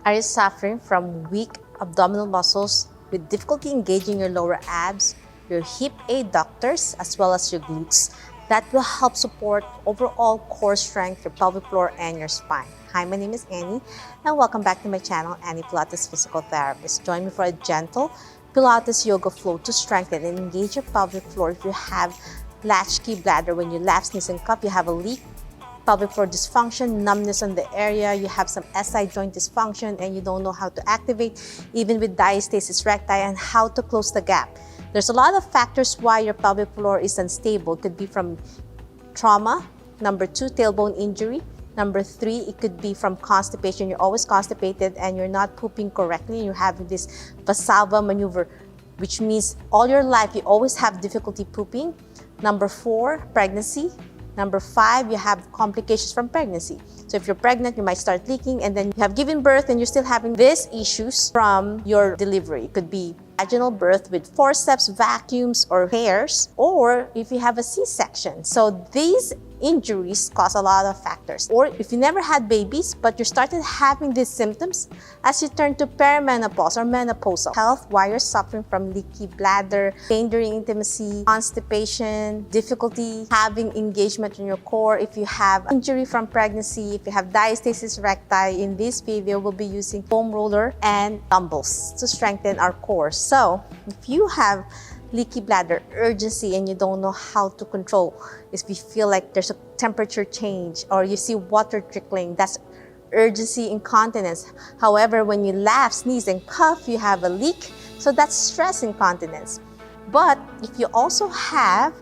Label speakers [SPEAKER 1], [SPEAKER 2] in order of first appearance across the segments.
[SPEAKER 1] Are you suffering from weak abdominal muscles with difficulty engaging your lower abs, your hip adductors, as well as your glutes? That will help support overall core strength, your pelvic floor, and your spine. Hi, my name is Annie, and welcome back to my channel, Annie Pilates Physical Therapist. Join me for a gentle Pilates yoga flow to strengthen and engage your pelvic floor. If you have latchkey bladder, when you lapse, sneeze, and cup, you have a leak, pelvic floor dysfunction, numbness on the area, you have some SI joint dysfunction, and you don't know how to activate, even with diastasis recti, and how to close the gap. There's a lot of factors why your pelvic floor is unstable. It could be from trauma. Number 2, tailbone injury. Number 3, it could be from constipation. You're always constipated and you're not pooping correctly. You're having this Valsalva maneuver, which means all your life you always have difficulty pooping. Number 4, pregnancy. Number 5, you have complications from pregnancy. So if you're pregnant, you might start leaking, and then you have given birth and you're still having these issues from your delivery. It could be vaginal birth with forceps, vacuums, or hairs, or if you have a C-section. So these injuries cause a lot of factors. Or if you never had babies, but you started having these symptoms as you turn to perimenopause or menopausal health, while you're suffering from leaky bladder, pain during intimacy, constipation, difficulty having engagement in your core, if you have injury from pregnancy, if you have diastasis recti, in this video we'll be using foam roller and dumbbells to strengthen our core. So if you have leaky bladder, urgency, and you don't know how to control, if you feel like there's a temperature change or you see water trickling, that's urgency incontinence. However, when you laugh, sneeze, and cough, you have a leak, so that's stress incontinence. But if you also have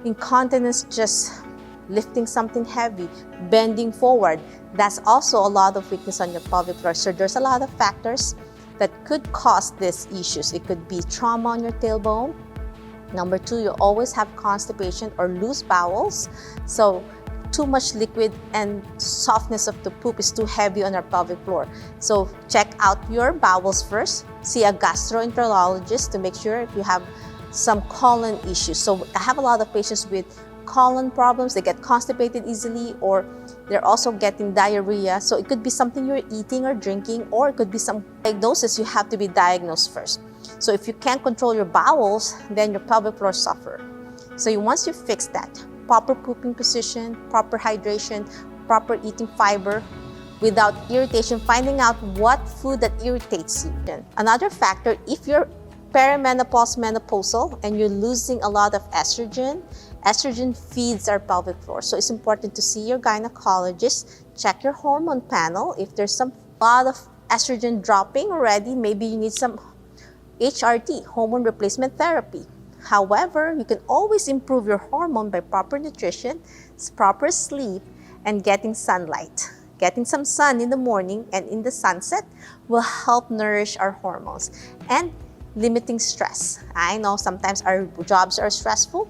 [SPEAKER 1] incontinence just lifting something heavy, bending forward, that's also a lot of weakness on your pelvic floor. So there's a lot of factors that could cause these issues. It could be trauma on your tailbone. Number 2, you always have constipation or loose bowels. So too much liquid and softness of the poop is too heavy on our pelvic floor. So check out your bowels first. See a gastroenterologist to make sure if you have some colon issues. So I have a lot of patients with colon problems. They get constipated easily, or they're also getting diarrhea. So it could be something you're eating or drinking, or it could be some diagnosis you have to be diagnosed first. So if you can't control your bowels, then your pelvic floor suffer. So once you fix that, proper pooping position, proper hydration, proper eating fiber, without irritation, finding out what food that irritates you. Another factor, if you're perimenopause, menopausal, and you're losing a lot of estrogen, estrogen feeds our pelvic floor. So it's important to see your gynecologist, check your hormone panel. If there's some lot of estrogen dropping already, maybe you need some HRT, hormone replacement therapy. However, you can always improve your hormone by proper nutrition, proper sleep, and getting sunlight. Getting some sun in the morning and in the sunset will help nourish our hormones. And limiting stress. I know sometimes our jobs are stressful,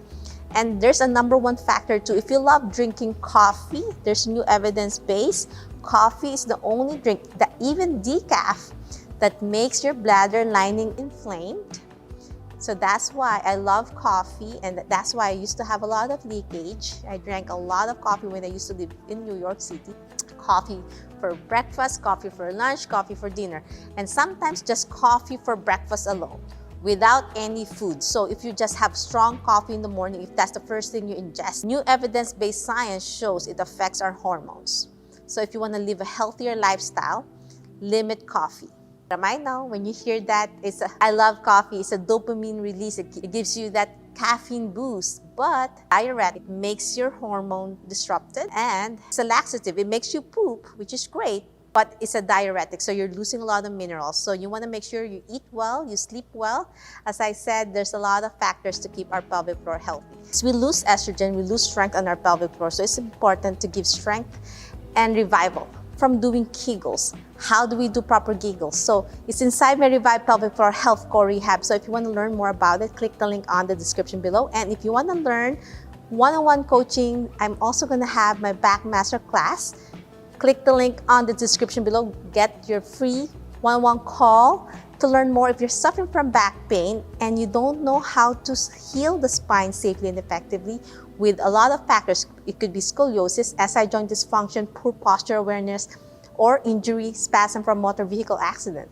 [SPEAKER 1] and there's a number 1 factor too. If you love drinking coffee, there's new evidence based. Coffee is the only drink that even decaf that makes your bladder lining inflamed. So that's why I love coffee, and that's why I used to have a lot of leakage. I drank a lot of coffee when I used to live in New York City. Coffee for breakfast, coffee for lunch, coffee for dinner, and sometimes just coffee for breakfast alone without any food. So if you just have strong coffee in the morning, if that's the first thing you ingest, new evidence-based science shows it affects our hormones. So if you want to live a healthier lifestyle, limit coffee. I know when you hear that, I love coffee, it's a dopamine release. It gives you that caffeine boost, but diuretic makes your hormone disrupted, and it's a laxative. It makes you poop, which is great, but it's a diuretic, so you're losing a lot of minerals. So you want to make sure you eat well, you sleep well. As I said, there's a lot of factors to keep our pelvic floor healthy. As we lose estrogen, we lose strength on our pelvic floor, so it's important to give strength and revival from doing Kegels. How do we do proper Kegels? So it's inside my Revive Pelvic Floor Health Core Rehab. So if you want to learn more about it, click the link on the description below. And if you want to learn one-on-one coaching, I'm also going to have my back master class. Click the link on the description below. Get your free one-on-one call to learn more. If you're suffering from back pain and you don't know how to heal the spine safely and effectively with a lot of factors, it could be scoliosis, SI joint dysfunction, poor posture awareness, or injury, spasm from motor vehicle accident.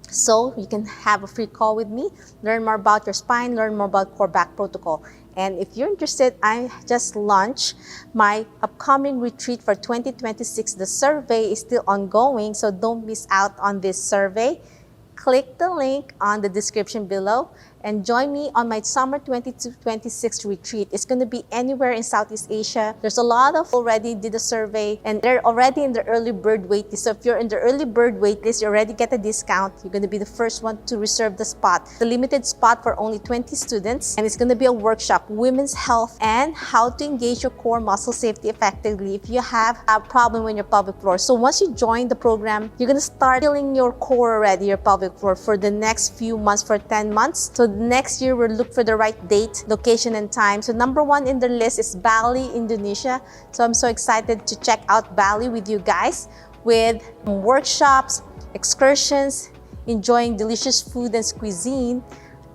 [SPEAKER 1] So you can have a free call with me, learn more about your spine, learn more about core back protocol. And if you're interested, I just launched my upcoming retreat for 2026. The survey is still ongoing, so don't miss out on this survey. Click the link on the description below and join me on my summer 2026 retreat. It's going to be anywhere in Southeast Asia. There's a lot of already did a survey and they're already in the early bird wait list. So if you're in the early bird wait list, you already get a discount. You're going to be the first one to reserve the spot. The limited spot for only 20 students, and it's going to be a workshop, women's health and how to engage your core muscle safety effectively if you have a problem in your pelvic floor. So once you join the program, you're going to start feeling your core already, your pelvic floor, for the next few months, for 10 months. So next year, we'll look for the right date, location, and time. So number one in the list is Bali, Indonesia. So I'm so excited to check out Bali with you guys, with workshops, excursions, enjoying delicious food and cuisine,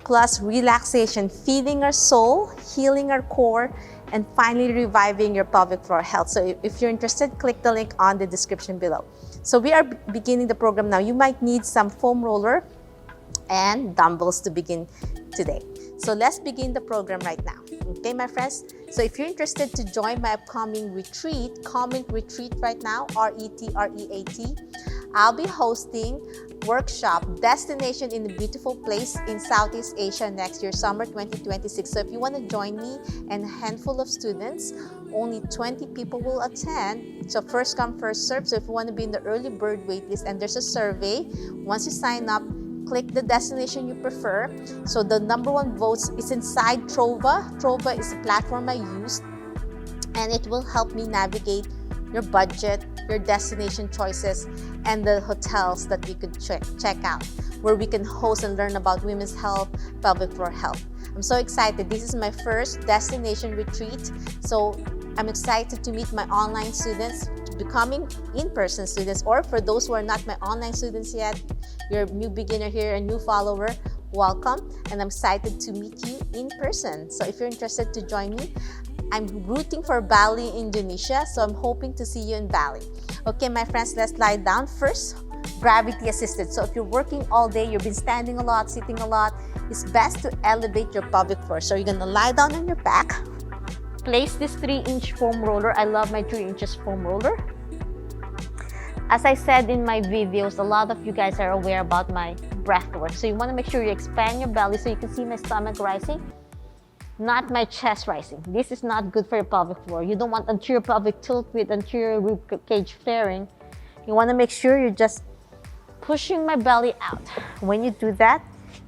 [SPEAKER 1] plus relaxation, feeding our soul, healing our core, and finally reviving your pelvic floor health. So if you're interested, click the link on the description below. So we are beginning the program now. You might need some foam roller and dumbbells to begin today. So let's begin the program right now. Okay, my friends? So if you're interested to join my upcoming retreat, comment retreat right now, RETREAT. I'll be hosting workshop Destination in a Beautiful Place in Southeast Asia next year, summer 2026. So if you want to join me and a handful of students, only 20 people will attend. So first come, first serve. So if you want to be in the early bird waitlist, and there's a survey. Once you sign up, click the destination you prefer. So the number one votes is inside Trova. Trova is a platform I use, and it will help me navigate your budget, your destination choices, and the hotels that we could check out, where we can host and learn about women's health, pelvic floor health. I'm so excited. This is my first destination retreat. So I'm excited to meet my online students, becoming in-person students, or for those who are not my online students yet, you're a new beginner here, a new follower, welcome. And I'm excited to meet you in person. So if you're interested to join me, I'm rooting for Bali, Indonesia. So I'm hoping to see you in Bali. Okay, my friends, let's lie down. First, gravity assisted. So if you're working all day, you've been standing a lot, sitting a lot, it's best to elevate your pelvic floor. So you're gonna lie down on your back. Place this 3-inch foam roller. I love my 3 inches foam roller. As I said in my videos, a lot of you guys are aware about my breath work. So you want to make sure you expand your belly so you can see my stomach rising, not my chest rising. This is not good for your pelvic floor. You don't want anterior pelvic tilt with anterior rib cage flaring. You want to make sure you're just pushing my belly out. When you do that,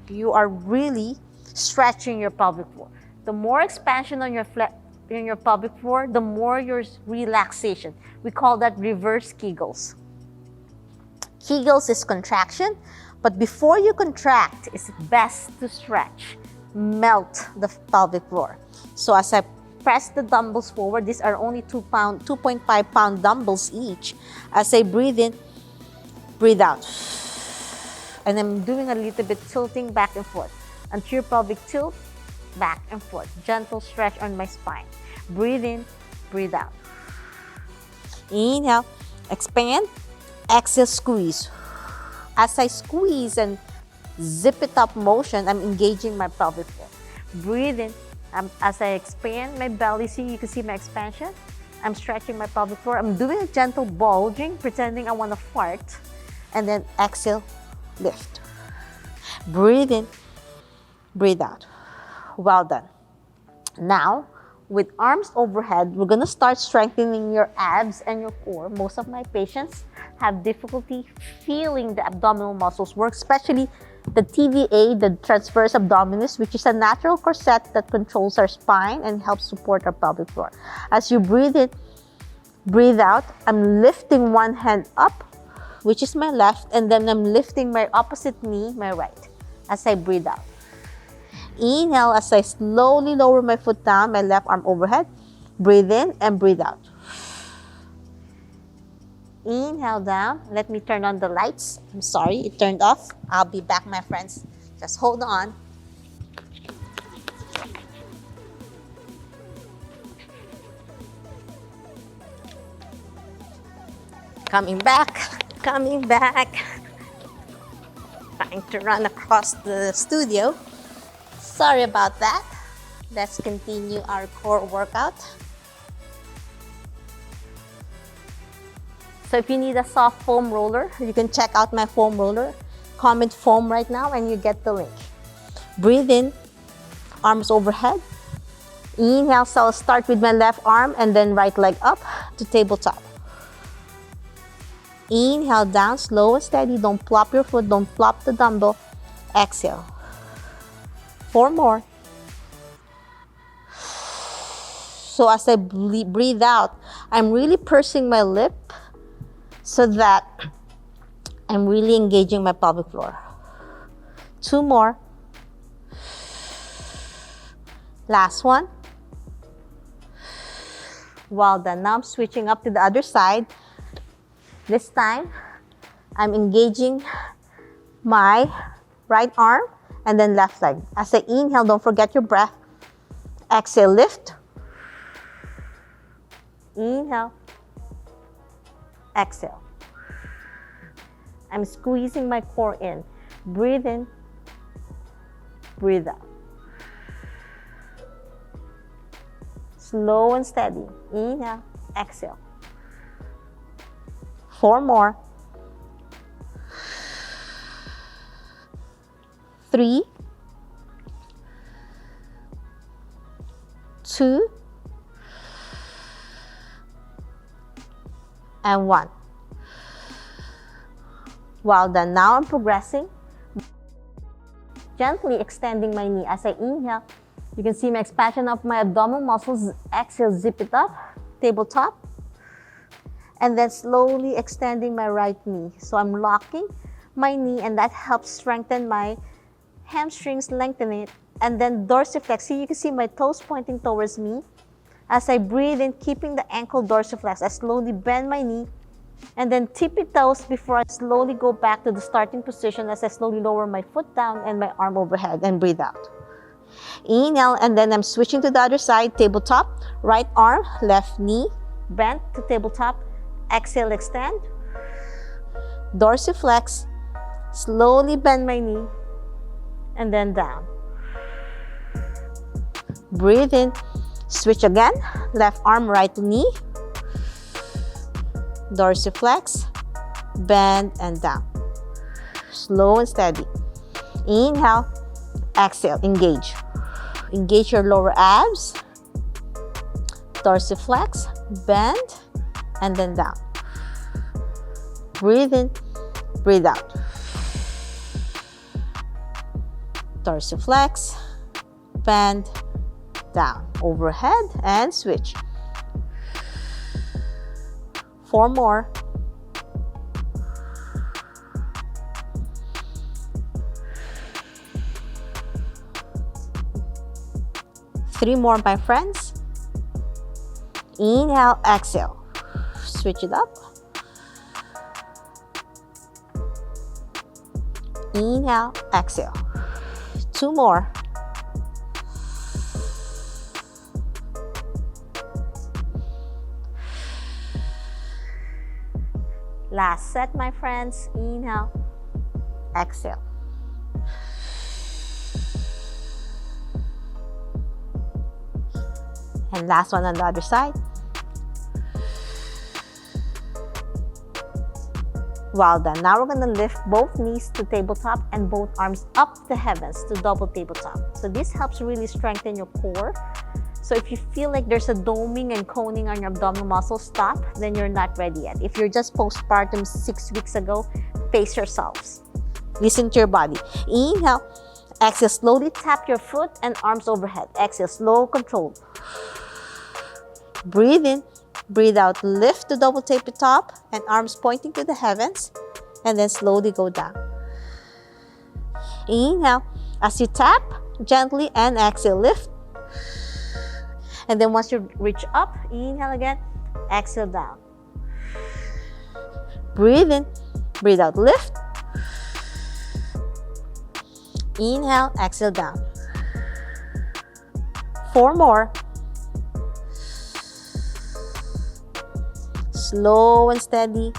[SPEAKER 1] you are really stretching your pelvic floor. The more expansion on your pelvic floor, the more your relaxation. We call that reverse Kegels. Kegels is contraction, but before you contract, it's best to stretch, melt the pelvic floor. So as I press the dumbbells forward, these are only 2.5 pound dumbbells each. As I breathe in, breathe out. And I'm doing a little bit tilting back and forth. Anterior pelvic tilt, back and forth. Gentle stretch on my spine. Breathe in, breathe out. Inhale, expand, exhale, squeeze. As I squeeze and zip it up motion, I'm engaging my pelvic floor. Breathe in. As I expand my belly, you can see my expansion. I'm stretching my pelvic floor. I'm doing a gentle bulging, pretending I want to fart. And then exhale, lift. Breathe in, breathe out. Well done. Now, with arms overhead, we're gonna start strengthening your abs and your core. Most of my patients have difficulty feeling the abdominal muscles work, especially the TVA, the transverse abdominis, which is a natural corset that controls our spine and helps support our pelvic floor. As you breathe in, breathe out, I'm lifting one hand up, which is my left, and then I'm lifting my opposite knee, my right, as I breathe out. Inhale as I slowly lower my foot down, my left arm overhead. Breathe in and breathe out. Inhale down. Let me turn on the lights. I'm sorry, it turned off. I'll be back, my friends. Just hold on. Coming back, coming back. Trying to run across the studio. Sorry about that. Let's continue our core workout. So if you need a soft foam roller, you can check out my foam roller. Comment foam right now and you get the link. Breathe in, arms overhead. Inhale, so I'll start with my left arm and then right leg up to tabletop. Inhale down, slow and steady. Don't plop your foot, don't plop the dumbbell. Exhale. 4 more. So as I breathe out, I'm really pursing my lip so that I'm really engaging my pelvic floor. 2 more. Last one. Well done. Now I'm switching up to the other side. This time, I'm engaging my right arm and then left leg. As I inhale, don't forget your breath. Exhale, lift. Inhale. Exhale. I'm squeezing my core in. Breathe in. Breathe out. Slow and steady. Inhale. Exhale. 4 more. 3, 2, and 1. Well done. Now I'm progressing. Gently extending my knee. As I inhale, you can see my expansion of my abdominal muscles. Exhale, zip it up, tabletop. And then slowly extending my right knee. So I'm locking my knee and that helps strengthen my hamstrings, lengthen it. And then dorsiflex. See, you can see my toes pointing towards me. As I breathe in, keeping the ankle dorsiflex, I slowly bend my knee and then tippy toes before I slowly go back to the starting position as I slowly lower my foot down and my arm overhead and breathe out. Inhale, and then I'm switching to the other side, tabletop, right arm, left knee, bent to tabletop. Exhale, extend. Dorsiflex. Slowly bend my knee. And then down. Breathe in. Switch again. Left arm, right knee. Dorsiflex. Bend and down. Slow and steady. Inhale. Exhale. Engage. Engage your lower abs. Dorsiflex. Bend. And then down. Breathe in, breathe out. Dorsiflex, bend, down. Overhead and switch. 4 more. 3 more, my friends. Inhale, exhale. Switch it up. Inhale, exhale. 2 more. Last set, my friends. Inhale, exhale. And last one on the other side. Well done. Now we're going to lift both knees to tabletop and both arms up the heavens to double tabletop. So this helps really strengthen your core. So if you feel like there's a doming and coning on your abdominal muscles, stop, then you're not ready yet. If you're just postpartum 6 weeks ago, pace yourselves. Listen to your body. Inhale, exhale, slowly tap your foot and arms overhead. Exhale, slow, control. Breathe in, breathe out, lift the double tabletop and arms pointing to the heavens, and then slowly go down. Inhale, as you tap, gently, and exhale, lift. And then once you reach up, inhale again, exhale down. Breathe in, breathe out, lift. Inhale, exhale down. 4 more. Slow and steady.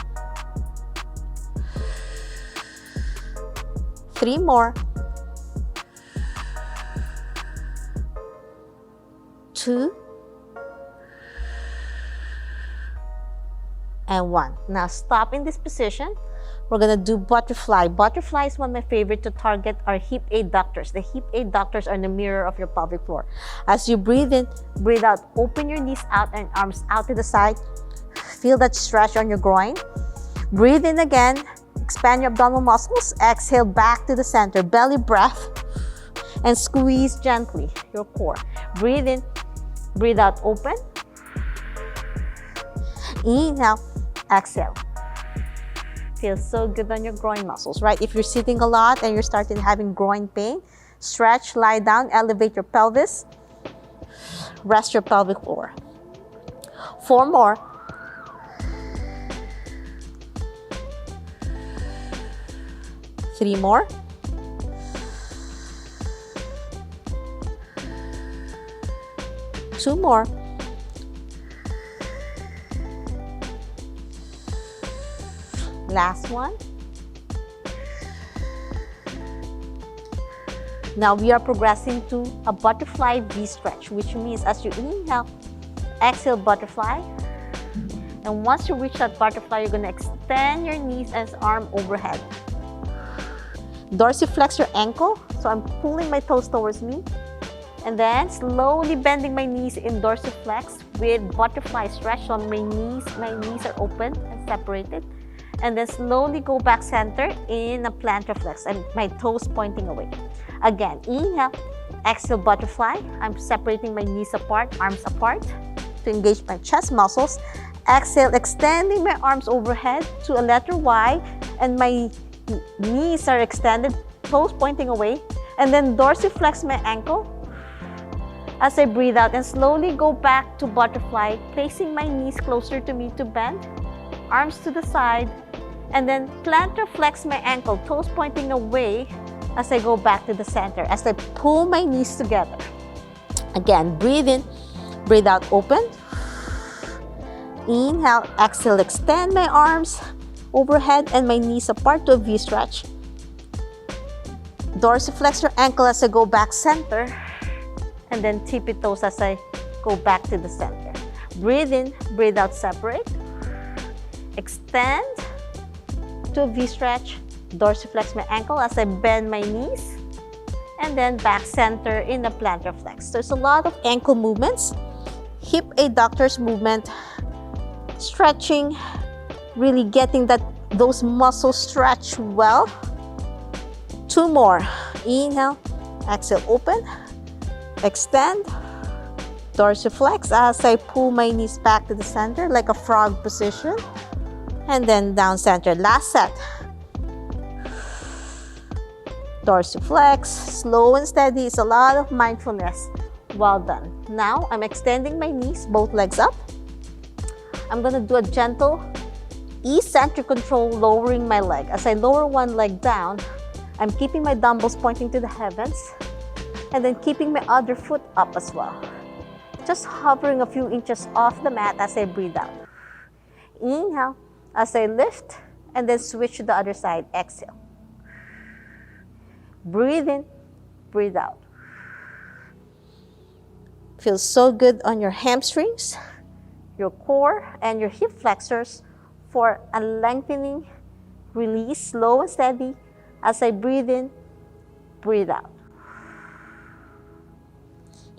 [SPEAKER 1] 3 more. 2 and 1. Now stop in this position. We're gonna do butterfly. Butterfly is one of my favorite to target our hip adductors. The hip adductors are the mirror of your pelvic floor. As you breathe in, breathe out, open your knees out and arms out to the side. Feel that stretch on your groin. Breathe in again, expand your abdominal muscles. Exhale back to the center, belly breath, and squeeze gently your core. Breathe in, breathe out, open. Inhale, exhale. Feels so good on your groin muscles, right? If you're sitting a lot and you're starting having groin pain, stretch, lie down, elevate your pelvis, rest your pelvic floor. 4 more. 3 more. 2 more. Last one. Now we are progressing to a butterfly V stretch, which means as you inhale, exhale butterfly. And once you reach that butterfly, you're going to extend your knees and arm overhead. Dorsiflex your ankle. So I'm pulling my toes towards me. And then slowly bending my knees in dorsiflex with butterfly stretch. So my knees are open and separated. And then slowly go back center in a plantar flex and my toes pointing away. Again, inhale, exhale butterfly. I'm separating my knees apart, arms apart to engage my chest muscles. Exhale, extending my arms overhead to a letter Y and my knees are extended, toes pointing away. And then dorsiflex my ankle as I breathe out and slowly go back to butterfly, placing my knees closer to me to bend, arms to the side, and then plantar flex my ankle, toes pointing away as I go back to the center, as I pull my knees together. Again, breathe in, breathe out, open. Inhale, exhale, extend my arms overhead and my knees apart to a V stretch. Dorsiflex your ankle as I go back center, and then tippy toes as I go back to the center. Breathe in, breathe out, separate. Extend to a V stretch, dorsiflex my ankle as I bend my knees, and then back center in a plantar flex. There's a lot of ankle movements, hip adductors movement, stretching, really getting those muscles stretch well. 2 more. Inhale, exhale, open, extend, dorsiflex as I pull my knees back to the center like a frog position. And then down center. Last set. Dorsiflex, slow and steady. It's a lot of mindfulness. Well done. Now I'm extending my knees, both legs up. I'm going to do a gentle eccentric control, lowering my leg. As I lower one leg down, I'm keeping my dumbbells pointing to the heavens and then keeping my other foot up as well. Just hovering a few inches off the mat as I breathe out. Inhale. As I lift and then switch to the other side, exhale. Breathe in, breathe out. Feels so good on your hamstrings, your core, and your hip flexors for a lengthening release, slow and steady as I breathe in, breathe out.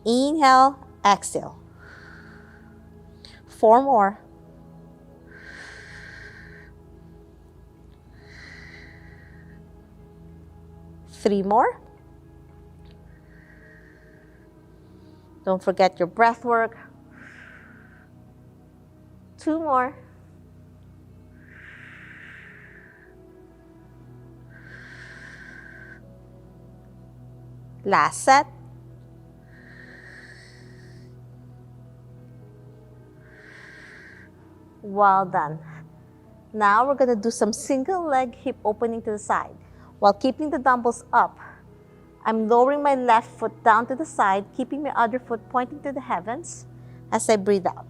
[SPEAKER 1] Inhale, exhale. 4 more. 3 more. Don't forget your breath work. 2 more. Last set. Well done. Now we're going to do some single leg hip opening to the side. While keeping the dumbbells up, I'm lowering my left foot down to the side, keeping my other foot pointing to the heavens as I breathe out.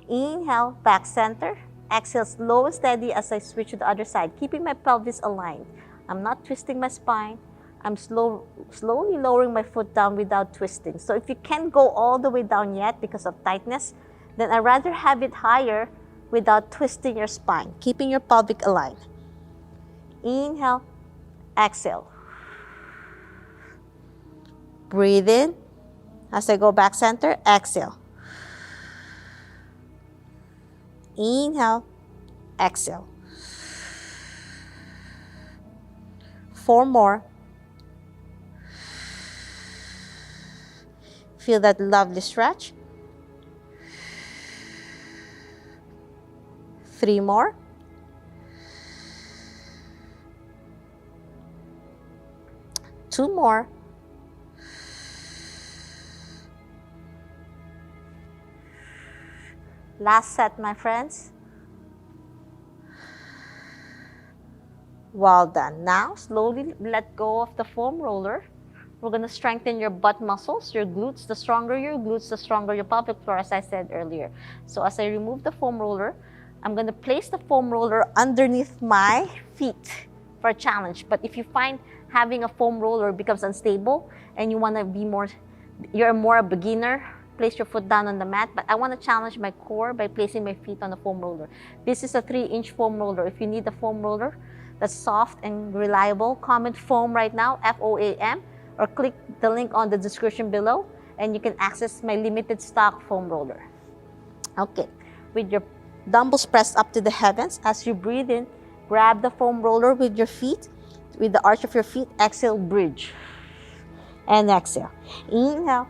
[SPEAKER 1] Inhale, back center. Exhale, slow and steady as I switch to the other side, keeping my pelvis aligned. I'm not twisting my spine. I'm slowly lowering my foot down without twisting. So if you can't go all the way down yet because of tightness, then I'd rather have it higher without twisting your spine, keeping your pelvic aligned. Inhale, exhale. Breathe in. As I go back center, exhale. Inhale, exhale. 4 more. Feel that lovely stretch. 3 more. 2 more. Last set, my friends. Well done. Now, slowly let go of the foam roller. We're going to strengthen your butt muscles, your glutes. The stronger your glutes, the stronger your pelvic floor, as I said earlier. So as I remove the foam roller, I'm going to place the foam roller underneath my feet for a challenge. But if you find having a foam roller becomes unstable and you want to be more, you're more a beginner, place your foot down on the mat. But I want to challenge my core by placing my feet on the foam roller. This is a 3-inch foam roller. If you need a foam roller that's soft and reliable, comment foam right now, FOAM, or click the link on the description below and you can access my limited stock foam roller. Okay, with your dumbbells pressed up to the heavens, as you breathe in, grab the foam roller with your feet, with the arch of your feet, exhale, bridge, and exhale. Inhale,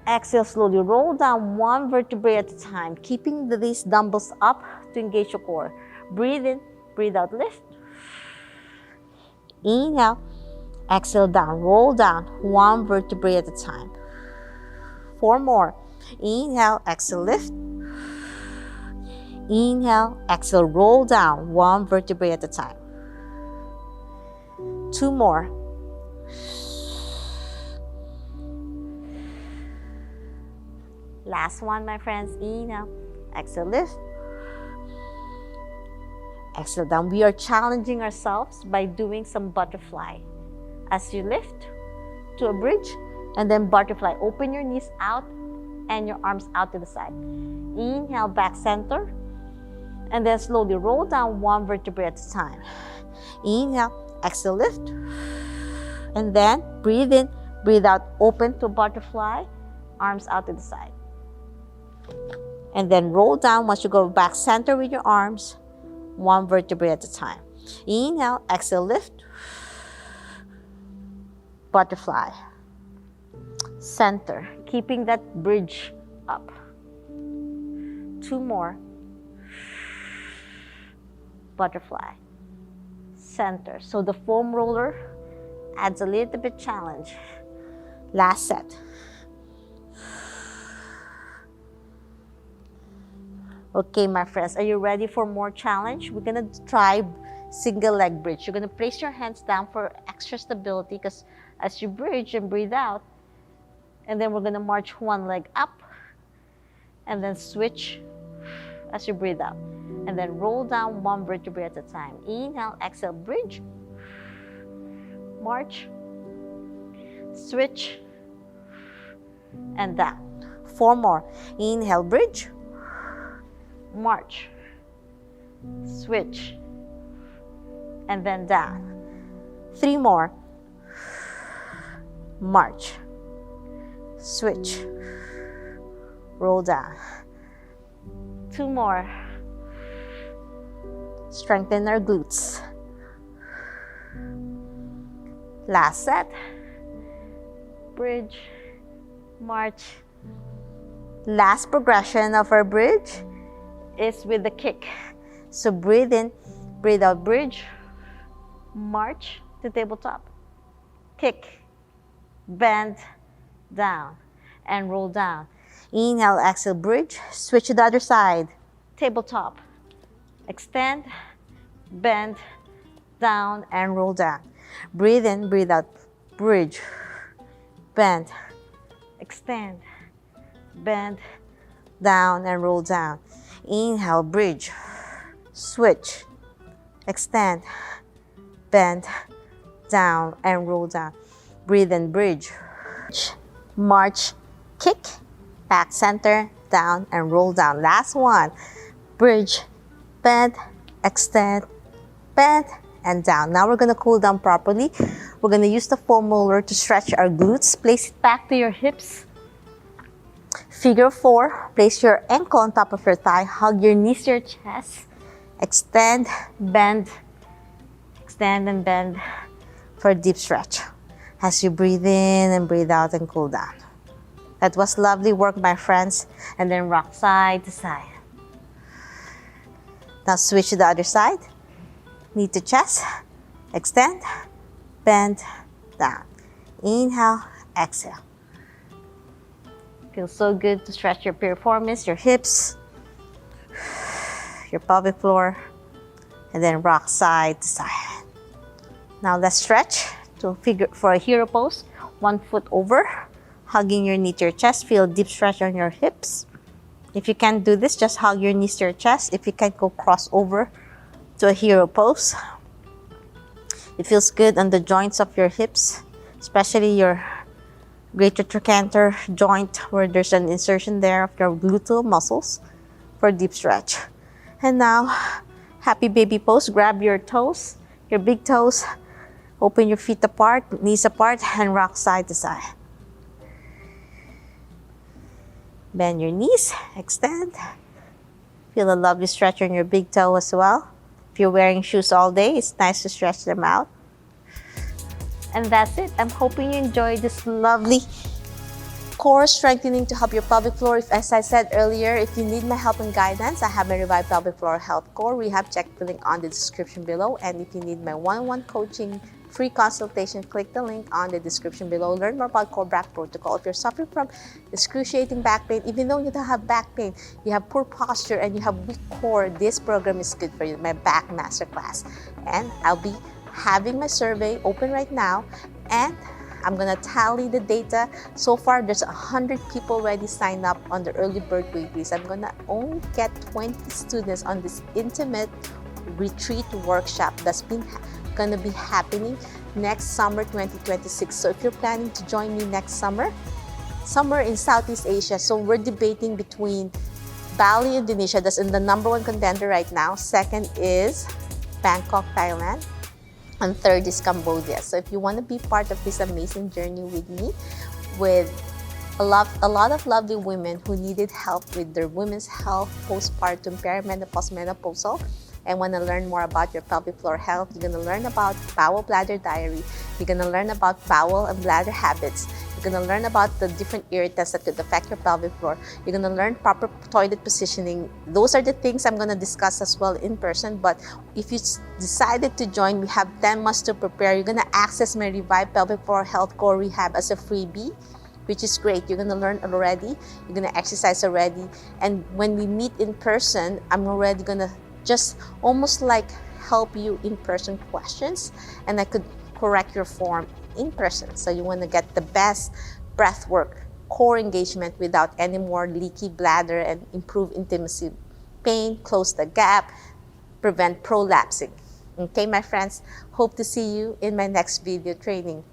[SPEAKER 1] exhale, slowly roll down 1 vertebrae at a time, keeping these dumbbells up to engage your core. Breathe in, breathe out, lift. Inhale, exhale down, roll down 1 vertebrae at a time. 4 more. Inhale, exhale, lift. Inhale, exhale, roll down 1 vertebrae at a time. 2 more. Last one, my friends. Inhale, exhale, lift. Exhale down. We are challenging ourselves by doing some butterfly. As you lift to a bridge and then butterfly, open your knees out and your arms out to the side. Inhale, back center, and then slowly roll down 1 vertebrae at a time. Inhale, exhale, lift, and then breathe in, breathe out, open to butterfly, arms out to the side. And then roll down once you go back center with your arms, 1 vertebrae at a time. Inhale, exhale, lift, butterfly, center, keeping that bridge up. 2 more. Butterfly, center. So the foam roller adds a little bit challenge. Last set. Okay, my friends, are you ready for more challenge? We're gonna try single leg bridge. You're gonna place your hands down for extra stability, because as you bridge and breathe out, and then we're gonna march 1 leg up and then switch as you breathe out, and then roll down 1 vertebrae at a time. Inhale, exhale, bridge, march, switch, and down. 4 more. Inhale, bridge, march, switch, and then down. 3 more. March, switch, roll down. 2 more. Strengthen our glutes. Last set. Bridge, march. Last progression of our bridge is with the kick. So breathe in, breathe out, bridge, march to tabletop, kick, bend, down, and roll down. Inhale, exhale, bridge, switch to the other side, tabletop, extend, bend, down, and roll down. Breathe in, breathe out, bridge, bend, extend, bend, down, and roll down. Inhale, bridge, switch, extend, bend, down, and roll down. Breathe and bridge. March, kick, back center, down, and roll down. Last one. Bridge, bend, extend, bend, and down. Now we're gonna cool down properly. We're gonna use the foam roller to stretch our glutes. Place it back to your hips. Figure 4, place your ankle on top of your thigh. Hug your knees to your chest. Extend, bend, extend and bend for a deep stretch as you breathe in and breathe out and cool down. That was lovely work, my friends. And then rock side to side. Now switch to the other side. Knee to chest. Extend, bend, down. Inhale, exhale. Feels so good to stretch your piriformis, your hips, your pelvic floor, and then rock side to side. Now let's stretch to figure for a hero pose. 1 foot over, hugging your knee to your chest. Feel a deep stretch on your hips. If you can't do this, just hug your knees to your chest. If you can't, go cross over to a hero pose. It feels good on the joints of your hips, especially your greater trochanter joint where there's an insertion there of your gluteal muscles for a deep stretch. And now, happy baby pose. Grab your toes, your big toes. Open your feet apart, knees apart, and rock side to side. Bend your knees, extend. Feel a lovely stretch on your big toe as well. If you're wearing shoes all day, it's nice to stretch them out. And that's it. I'm hoping you enjoyed this lovely core strengthening to help your pelvic floor. As I said earlier, if you need my help and guidance, I have my Revive Pelvic Floor Health Core Rehab. Check the link on the description below. And if you need my one-on-one coaching, free consultation, click the link on the description below. Learn more about core back protocol. If you're suffering from excruciating back pain, even though you don't have back pain, you have poor posture and you have weak core, this program is good for you, my back masterclass. And I'll be having my survey open right now, and I'm gonna tally the data. So far, there's 100 people already signed up on the early bird wait list. I'm gonna only get 20 students on this intimate retreat workshop that's gonna be happening next summer 2026. So if you're planning to join me next summer, somewhere in Southeast Asia, so we're debating between Bali, Indonesia, that's in the #1 contender right now. Second is Bangkok, Thailand. And third is Cambodia. So if you want to be part of this amazing journey with me, with a lot of lovely women who needed help with their women's health, postpartum, perimenopause, menopausal, and want to learn more about your pelvic floor health, you're going to learn about bowel bladder diary. You're going to learn about bowel and bladder habits. You're going to learn about the different irritants that could affect your pelvic floor. You're going to learn proper toilet positioning. Those are the things I'm going to discuss as well in person. But if you decided to join, we have 10 months to prepare. You're going to access my Revive Pelvic Floor Health Core Rehab as a freebie, which is great. You're going to learn already. You're going to exercise already. And when we meet in person, I'm already going to just almost like help you in person questions, and I could correct your form in person. So you want to get the best breath work, core engagement without any more leaky bladder, and improve intimacy, pain, close the gap, prevent prolapsing. Okay, my friends, hope to see you in my next video training.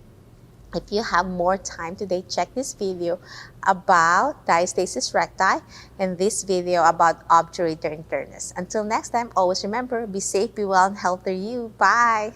[SPEAKER 1] If you have more time today, check this video about diastasis recti and this video about obturator internus. Until next time, always remember, be safe, be well, and healthy you. Bye!